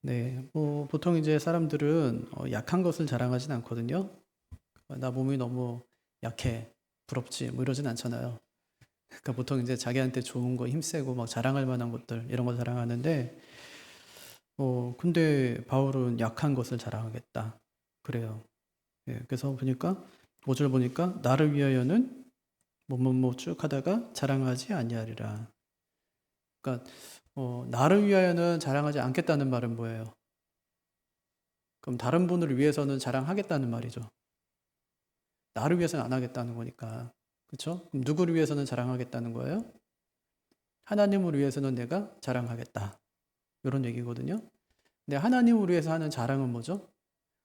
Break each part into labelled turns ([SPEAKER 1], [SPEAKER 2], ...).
[SPEAKER 1] 네, 뭐 보통 이제 사람들은 약한 것을 자랑하진 않거든요. 나 몸이 너무 약해, 부럽지, 뭐 이러진 않잖아요. 그러니까 보통 이제 자기한테 좋은 거, 힘세고 막 자랑할 만한 것들 이런 거 자랑하는데, 근데 바울은 약한 것을 자랑하겠다. 그래요. 예, 그래서 보니까 5절 보니까 나를 위하여는 뭐뭐뭐 쭉 하다가 자랑하지 아니하리라. 그러니까 나를 위하여는 자랑하지 않겠다는 말은 뭐예요? 그럼 다른 분을 위해서는 자랑하겠다는 말이죠. 나를 위해서는 안 하겠다는 거니까. 그렇죠? 그럼 누구를 위해서는 자랑하겠다는 거예요? 하나님을 위해서는 내가 자랑하겠다. 이런 얘기거든요. 근데 하나님을 위해서 하는 자랑은 뭐죠?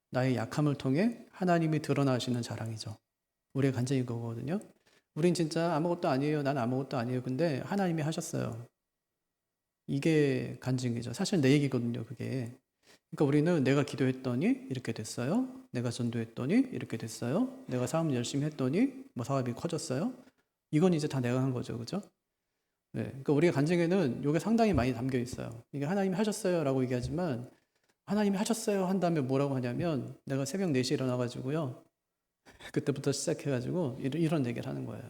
[SPEAKER 1] 나의 약함을 통해 하나님이 드러나시는 자랑이죠. 우리의 간증인 거거든요. 우린 진짜 아무것도 아니에요. 난 아무것도 아니에요. 근데 하나님이 하셨어요. 이게 간증이죠. 사실 내 얘기거든요, 그게. 그러니까 우리는 내가 기도했더니 이렇게 됐어요. 내가 전도했더니 이렇게 됐어요. 내가 사업 열심히 했더니 뭐 사업이 커졌어요. 이건 이제 다 내가 한 거죠. 그죠? 네. 그러니까 우리가 간증에는 이게 상당히 많이 담겨 있어요. 이게 하나님이 하셨어요 라고 얘기하지만 하나님이 하셨어요 한 다음에 뭐라고 하냐면 내가 새벽 4시에 일어나가지고요. 그때부터 시작해가지고 이런 얘기를 하는 거예요.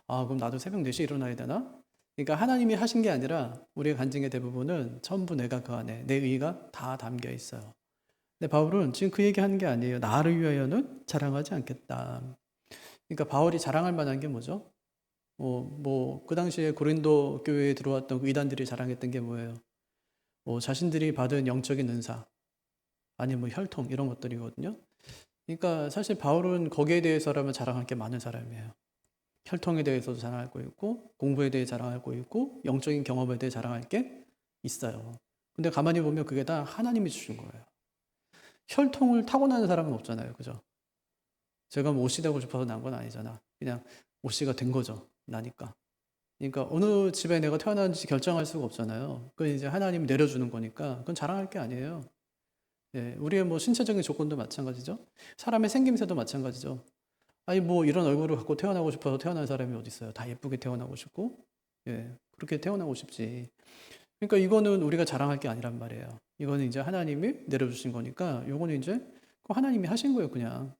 [SPEAKER 1] 아, 그럼 나도 새벽 4시에 일어나야 되나? 그러니까 하나님이 하신 게 아니라 우리의 간증의 대부분은 전부 내가 그 안에 내 의가 다 담겨 있어요. 근데 바울은 지금 그 얘기하는 게 아니에요. 나를 위하여는 자랑하지 않겠다. 그러니까 바울이 자랑할 만한 게 뭐죠? 그 당시에 고린도 교회에 들어왔던 그 이단들이 자랑했던 게 뭐예요? 자신들이 받은 영적인 은사, 아니면 뭐 혈통, 이런 것들이거든요. 그러니까 사실 바울은 거기에 대해서라면 자랑할 게 많은 사람이에요. 혈통에 대해서도 자랑할 거 있고, 공부에 대해 자랑할 거 있고, 영적인 경험에 대해 자랑할 게 있어요. 근데 가만히 보면 그게 다 하나님이 주신 거예요. 혈통을 타고나는 사람은 없잖아요. 그죠? 제가 뭐 옷이 되고 싶어서 난 건 아니잖아. 그냥 옷이가 된 거죠. 나니까. 그러니까 어느 집에 내가 태어났는지 결정할 수가 없잖아요. 그건 이제 하나님이 내려주는 거니까 그건 자랑할 게 아니에요. 예, 우리의 뭐 신체적인 조건도 마찬가지죠. 사람의 생김새도 마찬가지죠. 아니 뭐 이런 얼굴을 갖고 태어나고 싶어서 태어난 사람이 어디 있어요. 다 예쁘게 태어나고 싶고, 예, 그렇게 태어나고 싶지. 그러니까 이거는 우리가 자랑할 게 아니란 말이에요. 이거는 이제 하나님이 내려주신 거니까 요거는 이제 하나님이 하신 거예요. 그냥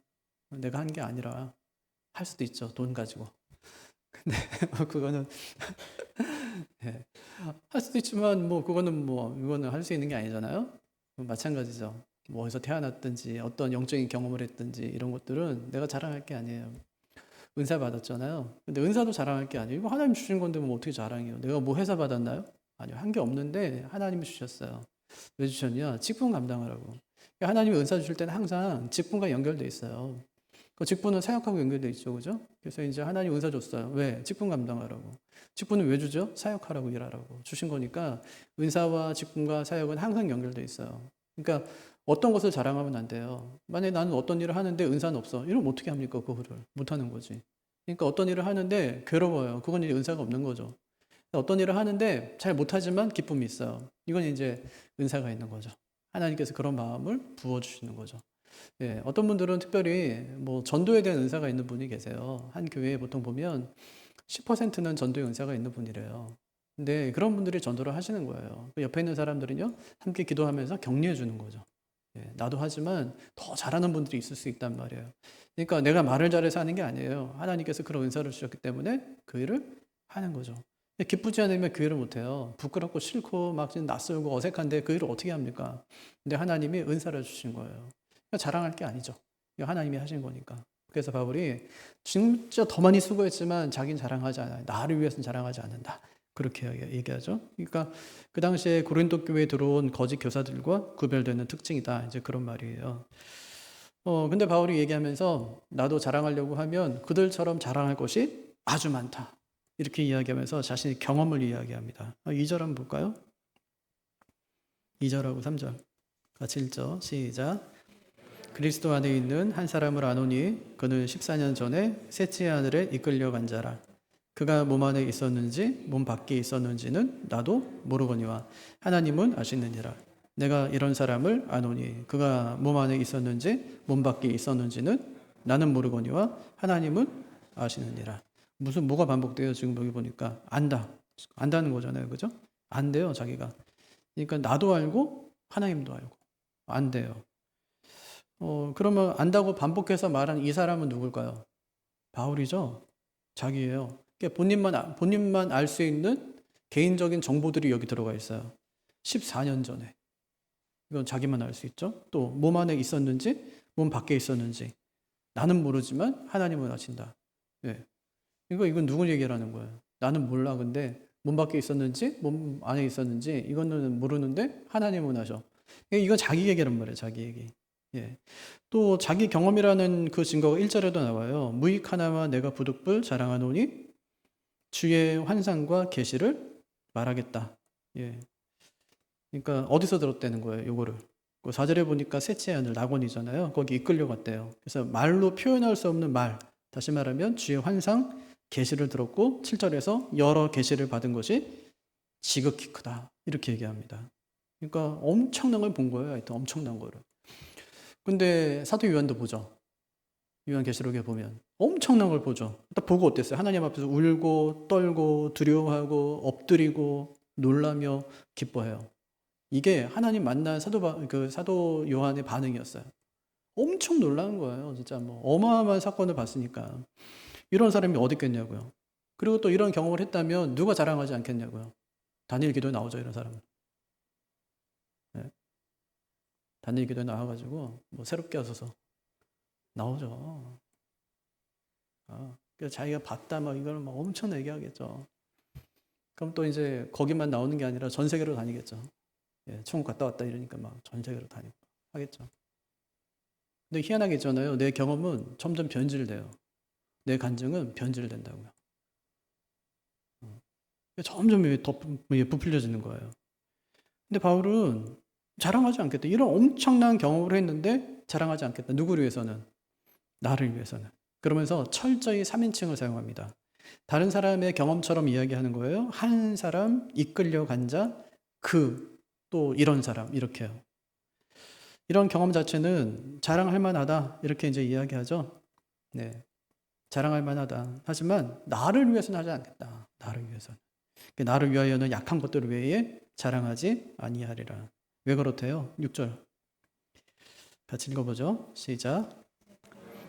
[SPEAKER 1] 내가 한 게 아니라. 할 수도 있죠. 돈 가지고. 근데 그거는 예, 할 수도 있지만 뭐 그거는 뭐 이거는 할 수 있는 게 아니잖아요. 마찬가지죠. 뭐 어디서 태어났든지 어떤 영적인 경험을 했든지 이런 것들은 내가 자랑할 게 아니에요. 은사 받았잖아요. 근데 은사도 자랑할 게 아니에요. 이거 하나님 주신 건데 뭐 어떻게 자랑해요? 내가 뭐 회사 받았나요? 아니요. 한 게 없는데 하나님이 주셨어요. 왜 주셨냐? 직분 감당하라고. 그러니까 하나님이 은사 주실 때는 항상 직분과 연결돼 있어요. 그 직분은 사역하고 연결돼 있죠. 그죠? 그래서 이제 하나님 은사 줬어요. 왜? 직분 감당하라고. 직분은 왜 주죠? 사역하라고, 일하라고 주신 거니까 은사와 직분과 사역은 항상 연결돼 있어요. 그러니까 어떤 것을 자랑하면 안 돼요. 만약에 나는 어떤 일을 하는데 은사는 없어. 이러면 어떻게 합니까? 그거를 못 하는 거지. 그러니까 어떤 일을 하는데 괴로워요. 그건 이제 은사가 없는 거죠. 어떤 일을 하는데 잘 못하지만 기쁨이 있어요. 이건 이제 은사가 있는 거죠. 하나님께서 그런 마음을 부어주시는 거죠. 예, 어떤 분들은 특별히 뭐 전도에 대한 은사가 있는 분이 계세요. 한 교회에 보통 보면 10%는 전도의 은사가 있는 분이래요. 근데 그런 분들이 전도를 하시는 거예요. 그 옆에 있는 사람들은요, 함께 기도하면서 격려해 주는 거죠. 예, 나도 하지만 더 잘하는 분들이 있을 수 있단 말이에요. 그러니까 내가 말을 잘해서 하는 게 아니에요. 하나님께서 그런 은사를 주셨기 때문에 그 일을 하는 거죠. 기쁘지 않으면 그 일을 못해요. 부끄럽고 싫고 막 낯설고 어색한데 그 일을 어떻게 합니까? 근데 하나님이 은사를 주신 거예요. 그러니까 자랑할 게 아니죠. 하나님이 하신 거니까. 그래서 바울이 진짜 더 많이 수고했지만 자기는 자랑하지 않아요. 나를 위해서는 자랑하지 않는다. 그렇게 얘기하죠. 그러니까 그 당시에 고린도 교회에 들어온 거짓 교사들과 구별되는 특징이다. 이제 그런 말이에요. 근데 바울이 얘기하면서 나도 자랑하려고 하면 그들처럼 자랑할 것이 아주 많다. 이렇게 이야기하면서 자신의 경험을 이야기합니다. 2절 한번 볼까요? 2절하고 3절. 같이 읽죠. 시작. 그리스도 안에 있는 한 사람을 아노니 그는 14년 전에 셋째 하늘에 이끌려간 자라. 그가 몸 안에 있었는지 몸 밖에 있었는지는 나도 모르거니와 하나님은 아시느니라. 내가 이런 사람을 아노니 그가 몸 안에 있었는지 몸 밖에 있었는지는 나는 모르거니와 하나님은 아시느니라. 무슨 뭐가 반복돼요? 지금 여기 보니까 안다는 거잖아요. 그죠? 안돼요, 자기가. 그러니까 나도 알고 하나님도 알고. 안 돼요. 그러면 안다고 반복해서 말한 이 사람은 누굴까요? 바울이죠. 자기예요. 그러니까 본인만 알 수 있는 개인적인 정보들이 여기 들어가 있어요. 14년 전에. 이건 자기만 알 수 있죠. 또 몸 안에 있었는지 몸 밖에 있었는지 나는 모르지만 하나님은 아신다. 예. 이건 누구 얘기라는 거예요? 나는 몰라. 근데 몸 밖에 있었는지 몸 안에 있었는지 이거는 모르는데 하나님은 아셔. 이건 자기 얘기란 말이에요. 자기 얘기. 예. 또 자기 경험이라는 그 증거가 1절에도 나와요. 무익 하나만 내가 부득불 자랑하노니 주의 환상과 계시를 말하겠다. 예. 그러니까 어디서 들었다는 거예요, 요거를. 4절에 보니까 셋째 아들 낙원이잖아요. 거기 이끌려갔대요. 그래서 말로 표현할 수 없는 말, 다시 말하면 주의 환상, 계시를 들었고 7절에서 여러 계시를 받은 것이 지극히 크다. 이렇게 얘기합니다. 그러니까 엄청난 걸 본 거예요. 하여튼 엄청난 거를. 근데 사도 요한도 보죠. 요한계시록에 보면 엄청난 걸 보죠. 딱 보고 어땠어요? 하나님 앞에서 울고 떨고 두려워하고 엎드리고 놀라며 기뻐해요. 이게 하나님 만난 사도 요한의 반응이었어요. 엄청 놀라는 거예요. 진짜 뭐 어마어마한 사건을 봤으니까. 이런 사람이 어디 있겠냐고요. 그리고 또 이런 경험을 했다면 누가 자랑하지 않겠냐고요. 다니엘 기도에 나오죠, 이런 사람은. 네. 다니엘 기도에 나와가지고 뭐 새롭게 하소서 나오죠. 그래서 자기가 봤다 막 이걸 막 엄청 얘기하겠죠. 그럼 또 이제 거기만 나오는 게 아니라 전 세계로 다니겠죠. 예, 천국 갔다 왔다 이러니까 막 전 세계로 다니고 하겠죠. 근데 희한하게 있잖아요. 내 경험은 점점 변질돼요. 내 간증은 변질된다고요. 점점 더 부풀려지는 거예요. 근데 바울은 자랑하지 않겠다. 이런 엄청난 경험을 했는데 자랑하지 않겠다. 누구를 위해서는? 나를 위해서는. 그러면서 철저히 3인칭을 사용합니다. 다른 사람의 경험처럼 이야기하는 거예요. 한 사람, 이끌려간 자, 또 이런 사람, 이렇게요. 이런 경험 자체는 자랑할 만하다. 이렇게 이제 이야기하죠. 네. 자랑할 만하다. 하지만 나를 위해서는 하지 않겠다. 나를 위해서는. 나를 위하여는 약한 것들 외에 자랑하지 아니하리라. 왜 그렇대요? 6절. 같이 읽어보죠. 시작.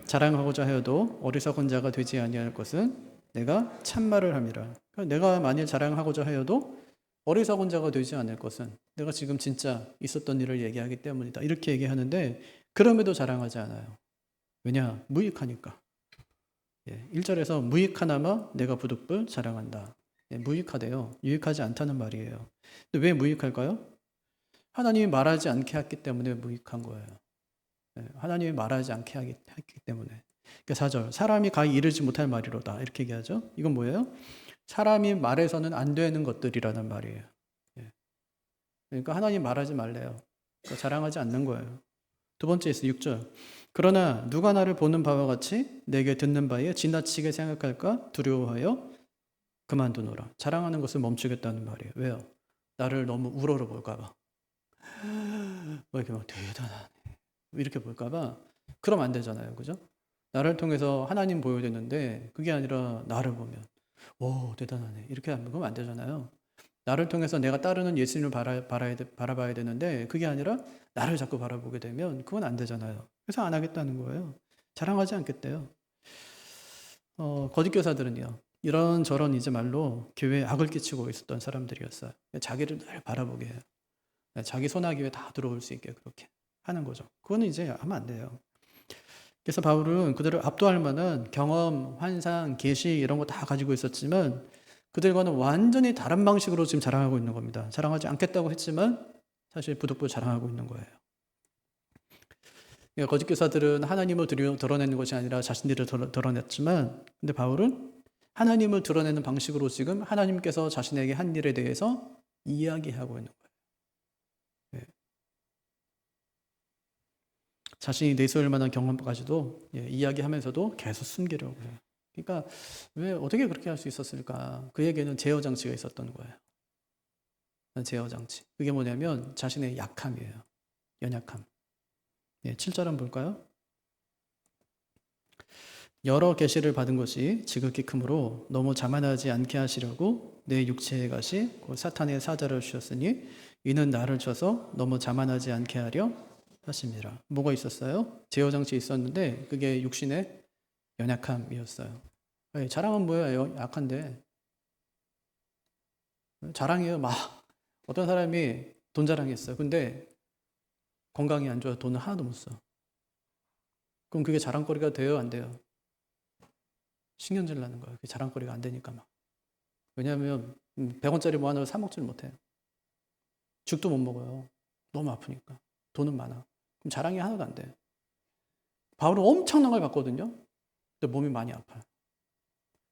[SPEAKER 1] 자랑하고자 하여도 어리석은 자가 되지 아니할 것은 내가 참말을 함이라. 내가 만일 자랑하고자 하여도 어리석은 자가 되지 않을 것은 내가 지금 진짜 있었던 일을 얘기하기 때문이다. 이렇게 얘기하는데 그럼에도 자랑하지 않아요. 왜냐? 무익하니까. 1절에서 무익하나마 내가 부득불 자랑한다. 무익하대요. 유익하지 않다는 말이에요. 근데 왜 무익할까요? 하나님이 말하지 않게 했기 때문에 무익한 거예요. 하나님이 말하지 않게 했기 때문에. 4절 사람이 가히 이르지 못할 말이로다. 이렇게 얘기하죠. 이건 뭐예요? 사람이 말해서는 안 되는 것들이라는 말이에요. 그러니까 하나님 말하지 말래요. 그러니까 자랑하지 않는 거예요. 두 번째에서 6절. 그러나 누가 나를 보는 바와 같이 내게 듣는 바에 지나치게 생각할까 두려워하여 그만두노라. 자랑하는 것을 멈추겠다는 말이에요. 왜요? 나를 너무 우러러 볼까 봐. 뭐 이렇게 막 대단하네. 이렇게 볼까 봐. 그럼 안 되잖아요. 그죠? 나를 통해서 하나님 보여야 되는데 그게 아니라 나를 보면 오 대단하네. 이렇게 하면 안 되잖아요. 나를 통해서 내가 따르는 예수님을 바라봐야 되는데 그게 아니라 나를 자꾸 바라보게 되면 그건 안 되잖아요. 그래서 안 하겠다는 거예요. 자랑하지 않겠대요. 거짓 교사들은요. 이런저런 이제 말로 교회에 악을 끼치고 있었던 사람들이었어요. 자기를 늘 바라보게 해요. 자기 손아귀에 다 들어올 수 있게 그렇게 하는 거죠. 그거는 이제 하면 안 돼요. 그래서 바울은 그들을 압도할 만한 경험, 환상, 계시 이런 거 다 가지고 있었지만 그들과는 완전히 다른 방식으로 지금 자랑하고 있는 겁니다. 자랑하지 않겠다고 했지만 사실 부득불 자랑하고 있는 거예요. 그러니까 거짓 교사들은 하나님을 드러내는 것이 아니라 자신들을 드러냈지만 근데 바울은 하나님을 드러내는 방식으로 지금 하나님께서 자신에게 한 일에 대해서 이야기하고 있는 거예요. 네. 자신이 내세울 만한 경험까지도 이야기하면서도 계속 숨기려고 해요. 그러니까 왜 어떻게 그렇게 할 수 있었을까? 그에게는 제어 장치가 있었던 거예요. 제어 장치. 그게 뭐냐면 자신의 약함이에요. 연약함. 7절 한번 볼까요? 여러 계시를 받은 것이 지극히 크므로 너무 자만하지 않게 하시려고 내 육체의 가시 곧 사탄의 사자를 주셨으니 이는 나를 쳐서 너무 자만하지 않게 하려 하심이라. 뭐가 있었어요? 제어장치 있었는데 그게 육신의 연약함이었어요. 자랑은 뭐예요? 약한데. 자랑이에요. 막 어떤 사람이 돈 자랑했어요. 근데 건강이 안 좋아 돈을 하나도 못 써. 그럼 그게 자랑거리가 돼요? 안 돼요? 신경질 나는 거예요. 그게 자랑거리가 안 되니까 막. 왜냐하면 100원짜리 뭐 하나를 사 먹지를 못해요. 죽도 못 먹어요. 너무 아프니까. 돈은 많아. 그럼 자랑이 하나도 안 돼. 바울은 엄청난 걸 받거든요. 근데 몸이 많이 아파요.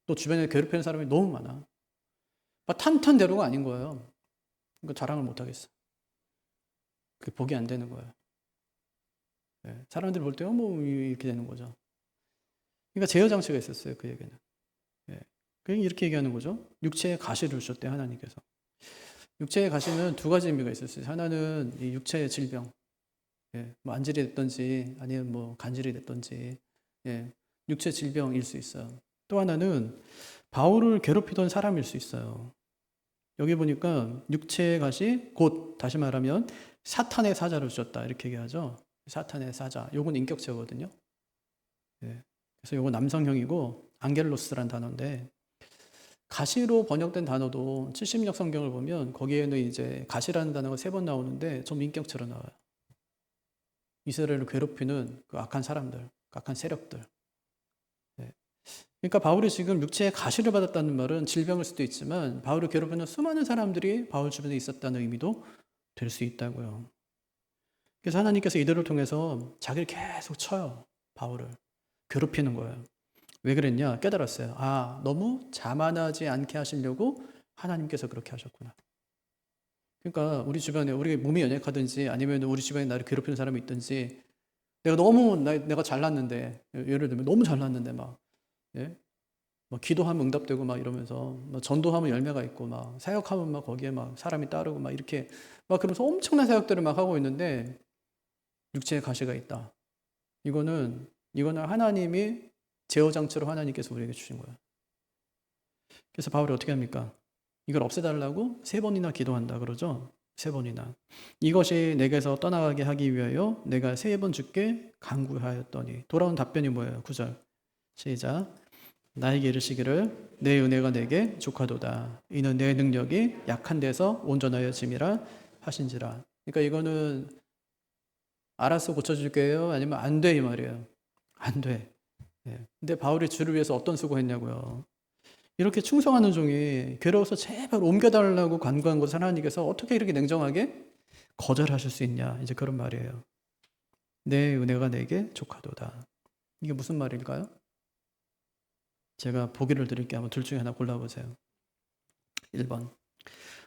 [SPEAKER 1] 또 주변에 괴롭히는 사람이 너무 많아. 막 탄탄대로가 아닌 거예요. 그러니까 자랑을 못 하겠어. 그게 복이 안 되는 거예요. 네. 사람들이 볼 때 뭐 이렇게 되는 거죠. 그러니까 제어 장치가 있었어요. 그에게는. 네. 그냥 이렇게 얘기하는 거죠. 육체에 가시를 주셨대 하나님께서. 육체의 가시는 두 가지 의미가 있었어요. 하나는 이 육체의 질병, 예, 뭐 안질이 됐든지 아니면 뭐 간질이 됐든지, 예, 육체 질병일 수 있어요. 또 하나는 바울을 괴롭히던 사람일 수 있어요. 여기 보니까 육체의 가시 곧 다시 말하면 사탄의 사자를 주셨다 이렇게 얘기하죠. 사탄의 사자. 요건 인격체거든요. 예, 그래서 요건 남성형이고 안겔로스란 단어인데 가시로 번역된 단어도 70역 성경을 보면 거기에는 이제 가시라는 단어가 3번 나오는데 좀 인격체로 나와요. 이스라엘을 괴롭히는 그 악한 사람들, 그 악한 세력들. 네. 그러니까 바울이 지금 육체의 가시를 받았다는 말은 질병일 수도 있지만 바울을 괴롭히는 수많은 사람들이 바울 주변에 있었다는 의미도 될 수 있다고요. 그래서 하나님께서 이들을 통해서 자기를 계속 쳐요. 바울을. 괴롭히는 거예요. 왜 그랬냐? 깨달았어요. 아, 너무 자만하지 않게 하시려고 하나님께서 그렇게 하셨구나. 그러니까 우리 주변에 우리 몸이 연약하든지 아니면 우리 주변에 나를 괴롭히는 사람이 있든지 내가 너무 내가 잘났는데 예를 들면 너무 잘났는데 막 예? 막 기도하면 응답되고 막 이러면서 막 전도하면 열매가 있고 막 사역하면 막 거기에 막 사람이 따르고 막 이렇게 막 그러면서 엄청난 사역들을 막 하고 있는데 육체의 가시가 있다. 이거는 하나님이 제어 장치로 하나님께서 우리에게 주신 거예요. 그래서 바울이 어떻게 합니까? 이걸 없애달라고 3번이나 기도한다 그러죠. 3번이나. 이것이 내게서 떠나가게 하기 위하여 내가 3번 주께 간구하였더니 돌아온 답변이 뭐예요? 9절 시작. 나에게 이르시기를 내 은혜가 내게 족하도다. 이는 내 능력이 약한 데서 온전하여 짐이라 하신지라. 그러니까 이거는 알아서 고쳐줄게요? 아니면 안 돼 이 말이에요. 안 돼. 네. 근데 바울이 주를 위해서 어떤 수고했냐고요. 이렇게 충성하는 종이 괴로워서 제발 옮겨달라고 간구한 것을 하나님께서 어떻게 이렇게 냉정하게 거절하실 수 있냐. 이제 그런 말이에요. 내 은혜가 내게 족하도다. 이게 무슨 말일까요? 제가 보기를 드릴게요. 한번 둘 중에 하나 골라보세요. 1번.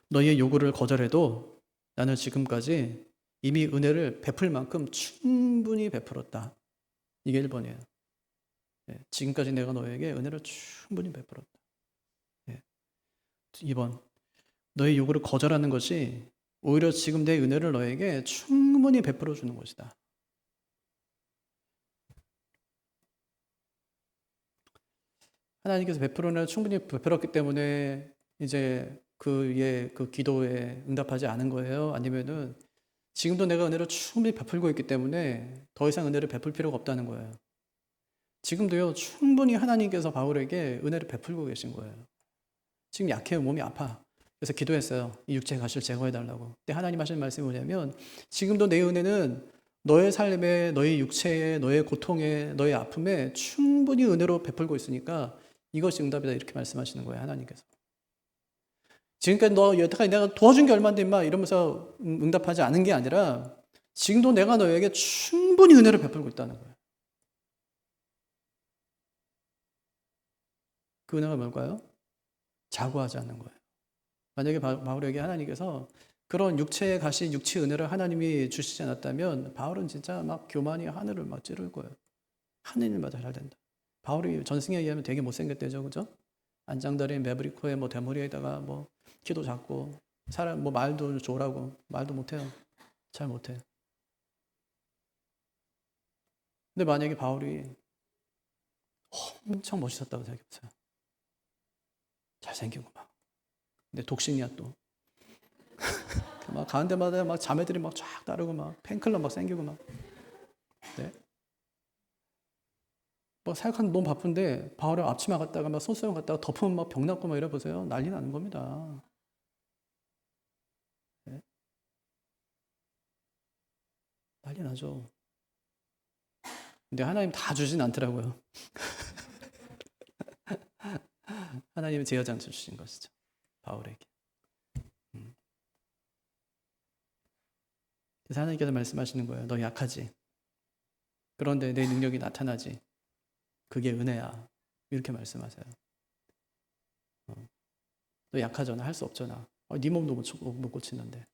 [SPEAKER 1] 너희의 요구를 거절해도 나는 지금까지 이미 은혜를 베풀 만큼 충분히 베풀었다. 이게 1번이에요. 지금까지 내가 너에게 은혜를 충분히 베풀었다. 2번. 너의 요구를 거절하는 것이 오히려 지금 내 은혜를 너에게 충분히 베풀어 주는 것이다. 하나님께서 베풀어는 충분히 베풀었기 때문에 이제 그의 그 기도에 응답하지 않은 거예요? 아니면은 지금도 내가 은혜를 충분히 베풀고 있기 때문에 더 이상 은혜를 베풀 필요가 없다는 거예요. 지금도요, 충분히 하나님께서 바울에게 은혜를 베풀고 계신 거예요. 지금 약해요. 몸이 아파. 그래서 기도했어요. 이 육체의 가시를 제거해달라고. 근데 하나님 하시는 말씀이 뭐냐면 지금도 내 은혜는 너의 삶에, 너의 육체에, 너의 고통에, 너의 아픔에 충분히 은혜로 베풀고 있으니까 이것이 응답이다. 이렇게 말씀하시는 거예요. 하나님께서. 지금까지 너 여태까지 내가 도와준 게 얼마인데 임마 이러면서 응답하지 않은 게 아니라 지금도 내가 너에게 충분히 은혜를 베풀고 있다는 거예요. 그 은혜가 뭘까요? 자고하지 않는 거예요. 만약에 바울에게 하나님께서 그런 육체의 가시, 육체의 은혜를 하나님이 주시지 않았다면 바울은 진짜 막 교만이 하늘을 막 찌를 거예요. 하는 일마다 잘 된다. 바울이 전승에 의하면 되게 못생겼대죠, 그죠? 안장다리인 매브리코에 뭐 대머리에다가 뭐 키도 작고 사람 뭐 말도 조라고 말도 못해요. 잘 못해. 근데 만약에 바울이 엄청 멋있었다고 생각해보세요. 잘생기고 막. 근데 독신이야 또. 막 가는 데마다 막 자매들이 막 쫙 따르고 막 팬클럽 막 생기고 막. 네. 뭐 사역하는 너무 바쁜데 바울이 앞치마 갔다가 막 손수영 갔다가 덮으면 막 병 났고 막 이래 보세요. 난리 나는 겁니다. 네. 난리 나죠. 근데 하나님 다 주진 않더라고요. 하나님은 제어장치 주신 것이죠. 바울에게. 그래서 하나님께서 말씀하시는 거예요. 너 약하지. 그런데 내 능력이 나타나지. 그게 은혜야. 이렇게 말씀하세요. 너 약하잖아. 할 수 없잖아. 네 몸도 못 고치는데.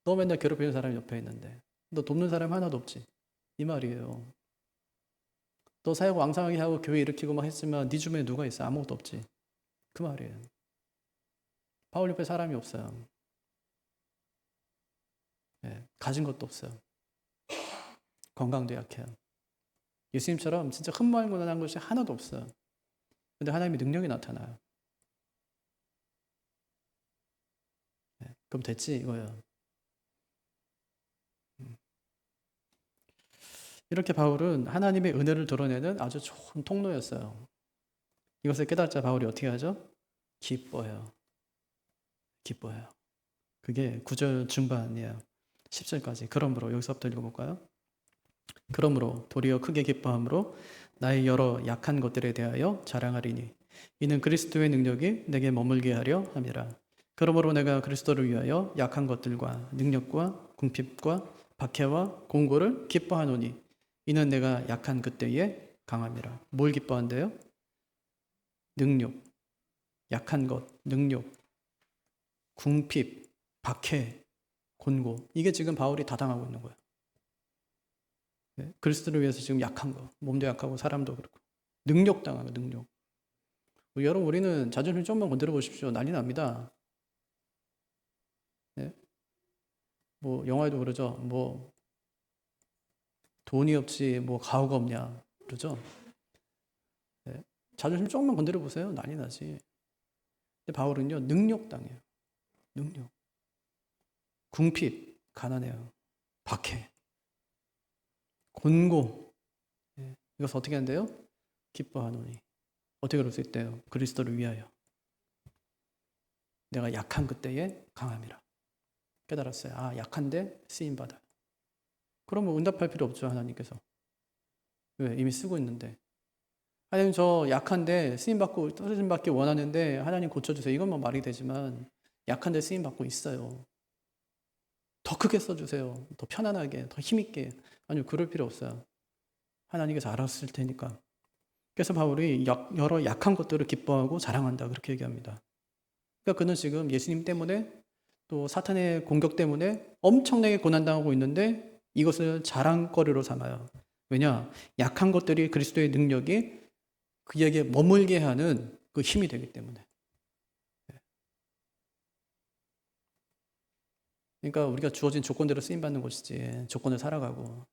[SPEAKER 1] 너 맨날 괴롭히는 사람이 옆에 있는데. 너 돕는 사람 하나도 없지. 이 말이에요. 너 사역 왕성하게 하고 교회 일으키고 막 했지만 네 주변에 누가 있어? 아무것도 없지. 그 말이에요. 바울 옆에 사람이 없어요. 네, 가진 것도 없어요. 건강도 약해요. 예수님처럼 진짜 흠모할만한 것이 하나도 없어요. 근데 하나님의 능력이 나타나요. 네, 그럼 됐지 이거예요. 이렇게 바울은 하나님의 은혜를 드러내는 아주 좋은 통로였어요. 이것을 깨닫자 바울이 어떻게 하죠? 기뻐해요. 기뻐해요. 그게 9절 중반이에요. 10절까지. 그러므로 여기서부터 읽어볼까요? 그러므로 도리어 크게 기뻐함으로 나의 여러 약한 것들에 대하여 자랑하리니 이는 그리스도의 능력이 내게 머물게 하려 함이라. 그러므로 내가 그리스도를 위하여 약한 것들과 능력과 궁핍과 박해와 공고를 기뻐하노니 이는 내가 약한 그때에 강함이라. 뭘 기뻐한대요? 능력, 약한 것, 능력, 궁핍, 박해, 곤고. 이게 지금 바울이 다 당하고 있는 거예요. 네? 그리스도를 위해서 지금 약한 거, 몸도 약하고 사람도 그렇고 능력 당하고 능력. 여러분 우리는 자존심 조금만 건드려 보십시오. 난리 납니다. 네? 뭐 영화에도 그러죠. 뭐 돈이 없지 뭐 가오가 없냐 그러죠. 네? 자존심 조금만 건드려 보세요. 난리 나지. 근데 바울은요 능력 당해요. 능력. 궁핍 가난해요. 박해. 곤고. 네. 이것을 어떻게 한대요? 기뻐하노니. 어떻게 그럴 수 있대요? 그리스도를 위하여. 내가 약한 그때에 강함이라. 깨달았어요. 아, 약한데 쓰임받아요. 그러면 응답할 필요 없죠, 하나님께서. 왜? 이미 쓰고 있는데. 하나님 저 약한데 쓰임받고 떨어짐받기 원하는데 하나님 고쳐주세요. 이것만 말이 되지만 약한데 쓰임받고 있어요. 더 크게 써주세요. 더 편안하게, 더 힘있게. 아니요, 그럴 필요 없어요. 하나님께서 알았을 테니까. 그래서 바울이 여러 약한 것들을 기뻐하고 자랑한다. 그렇게 얘기합니다. 그러니까 그는 지금 예수님 때문에 또 사탄의 공격 때문에 엄청나게 고난당하고 있는데 이것을 자랑거리로 삼아요. 왜냐? 약한 것들이 그리스도의 능력이 그에게 머물게 하는 그 힘이 되기 때문에. 그러니까 우리가 주어진 조건대로 쓰임받는 것이지 조건을 살아가고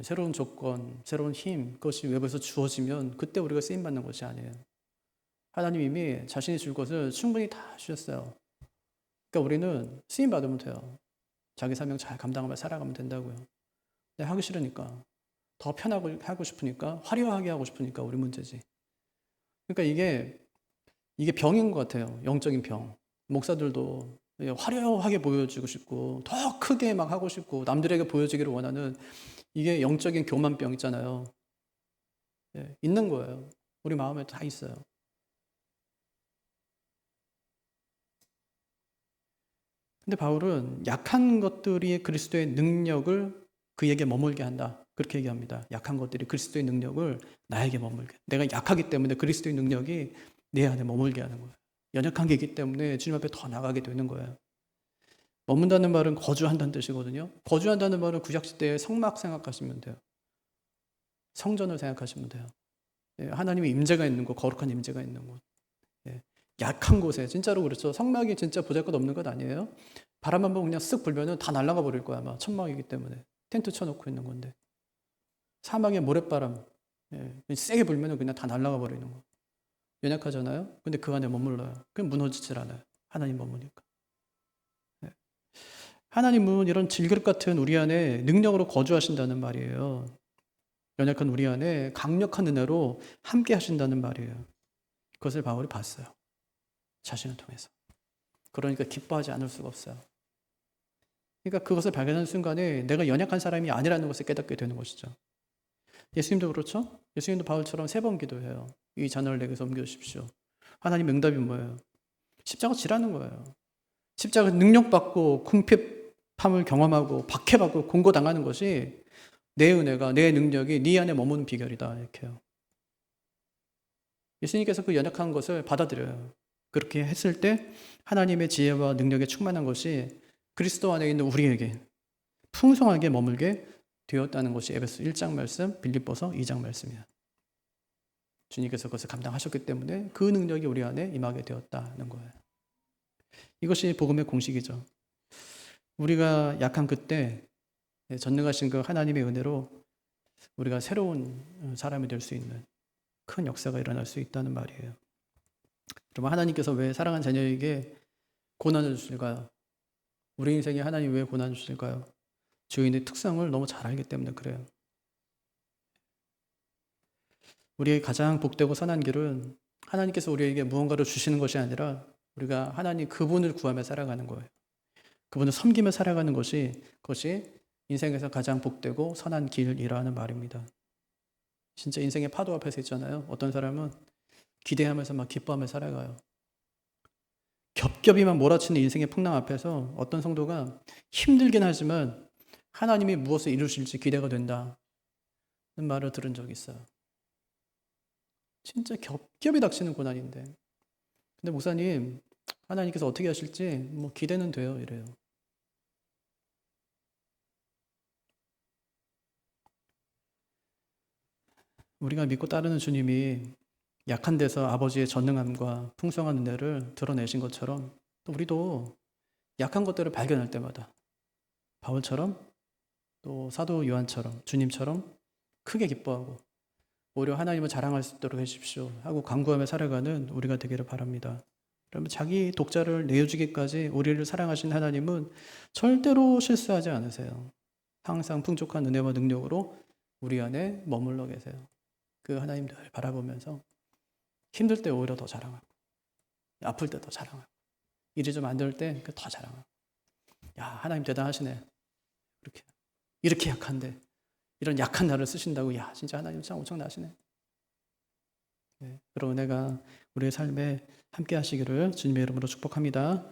[SPEAKER 1] 새로운 조건, 새로운 힘 그것이 외부에서 주어지면 그때 우리가 쓰임받는 것이 아니에요. 하나님 이미 자신이 줄 것을 충분히 다 주셨어요. 그러니까 우리는 쓰임받으면 돼요. 자기 사명 잘 감당하며 살아가면 된다고요. 근데 하기 싫으니까 더 편하게 하고 싶으니까 화려하게 하고 싶으니까 우리 문제지. 그러니까 이게 병인 것 같아요. 영적인 병. 목사들도 화려하게 보여주고 싶고 더 크게 막 하고 싶고 남들에게 보여주기를 원하는 이게 영적인 교만병 있잖아요. 있는 거예요. 우리 마음에 다 있어요. 근데 바울은 약한 것들이 그리스도의 능력을 그에게 머물게 한다. 그렇게 얘기합니다. 약한 것들이 그리스도의 능력을 나에게 머물게. 내가 약하기 때문에 그리스도의 능력이 내 안에 머물게 하는 거예요. 연약한 게 있기 때문에 주님 앞에 더 나가게 되는 거예요. 머문다는 말은 거주한다는 뜻이거든요. 거주한다는 말은 구약시대의 성막 생각하시면 돼요. 성전을 생각하시면 돼요. 하나님의 임재가 있는 곳, 거룩한 임재가 있는 곳. 약한 곳에 진짜로 그렇죠. 성막이 진짜 보잘것없는 것 아니에요? 바람 한 번 그냥 쓱 불면은 다 날아가 버릴 거야 아마. 천막이기 때문에 텐트 쳐놓고 있는 건데 사막의 모래바람 세게 불면은 그냥 다 날아가 버리는 거. 연약하잖아요. 근데 그 안에 머물러요. 그럼 무너지질 않아요. 하나님 머무니까. 하나님은 이런 질그릇 같은 우리 안에 능력으로 거주하신다는 말이에요. 연약한 우리 안에 강력한 은혜로 함께 하신다는 말이에요. 그것을 바울이 봤어요. 자신을 통해서. 그러니까 기뻐하지 않을 수가 없어요. 그러니까 그것을 발견하는 순간에 내가 연약한 사람이 아니라는 것을 깨닫게 되는 것이죠. 예수님도 그렇죠? 예수님도 바울처럼 3번 기도해요. 이 자녀를 내게서 옮겨주십시오. 하나님 응답이 뭐예요? 십자가 지라는 거예요. 십자가 능력받고 궁핍함을 경험하고 박해받고 공고당하는 것이 내 은혜가, 내 능력이 네 안에 머무는 비결이다. 이렇게 해요. 예수님께서 그 연약한 것을 받아들여요. 그렇게 했을 때 하나님의 지혜와 능력에 충만한 것이 그리스도 안에 있는 우리에게 풍성하게 머물게 되었다는 것이 에베소 1장 말씀, 빌립보서 2장 말씀이에요. 주님께서 그것을 감당하셨기 때문에 그 능력이 우리 안에 임하게 되었다는 거예요. 이것이 복음의 공식이죠. 우리가 약한 그때 전능하신 그 하나님의 은혜로 우리가 새로운 사람이 될 수 있는 큰 역사가 일어날 수 있다는 말이에요. 그러면 하나님께서 왜 사랑하는 자녀에게 고난을 주실까요? 우리 인생에 하나님 왜 고난을 주실까요? 주인의 특성을 너무 잘 알기 때문에 그래요. 우리의 가장 복되고 선한 길은 하나님께서 우리에게 무언가를 주시는 것이 아니라 우리가 하나님 그분을 구하며 살아가는 거예요. 그분을 섬기며 살아가는 그것이 인생에서 가장 복되고 선한 길이라는 말입니다. 진짜 인생의 파도 앞에서 있잖아요. 어떤 사람은 기대하면서 막 기뻐하며 살아가요. 겹겹이만 몰아치는 인생의 풍랑 앞에서 어떤 성도가 힘들긴 하지만 하나님이 무엇을 이루실지 기대가 된다는 말을 들은 적이 있어요. 진짜 겹겹이 닥치는 고난인데 근데 목사님 하나님께서 어떻게 하실지 뭐 기대는 돼요 이래요. 우리가 믿고 따르는 주님이 약한 데서 아버지의 전능함과 풍성한 은혜를 드러내신 것처럼 또 우리도 약한 것들을 발견할 때마다 바울처럼 또 사도 요한처럼 주님처럼 크게 기뻐하고 오히려 하나님을 자랑할 수 있도록 해주십시오 하고 간구하며 살아가는 우리가 되기를 바랍니다. 그러면 자기 독자를 내어주기까지 우리를 사랑하신 하나님은 절대로 실수하지 않으세요. 항상 풍족한 은혜와 능력으로 우리 안에 머물러 계세요. 그 하나님들 바라보면서 힘들 때 오히려 더 자랑하고 아플 때 더 자랑하고 일이 좀 안 될 때 더 자랑하고 야 하나님 대단하시네. 이렇게 약한데 이런 약한 나를 쓰신다고 야 진짜 하나님 참 엄청나시네. 네, 그런 은혜가 우리의 삶에 함께 하시기를 주님의 이름으로 축복합니다.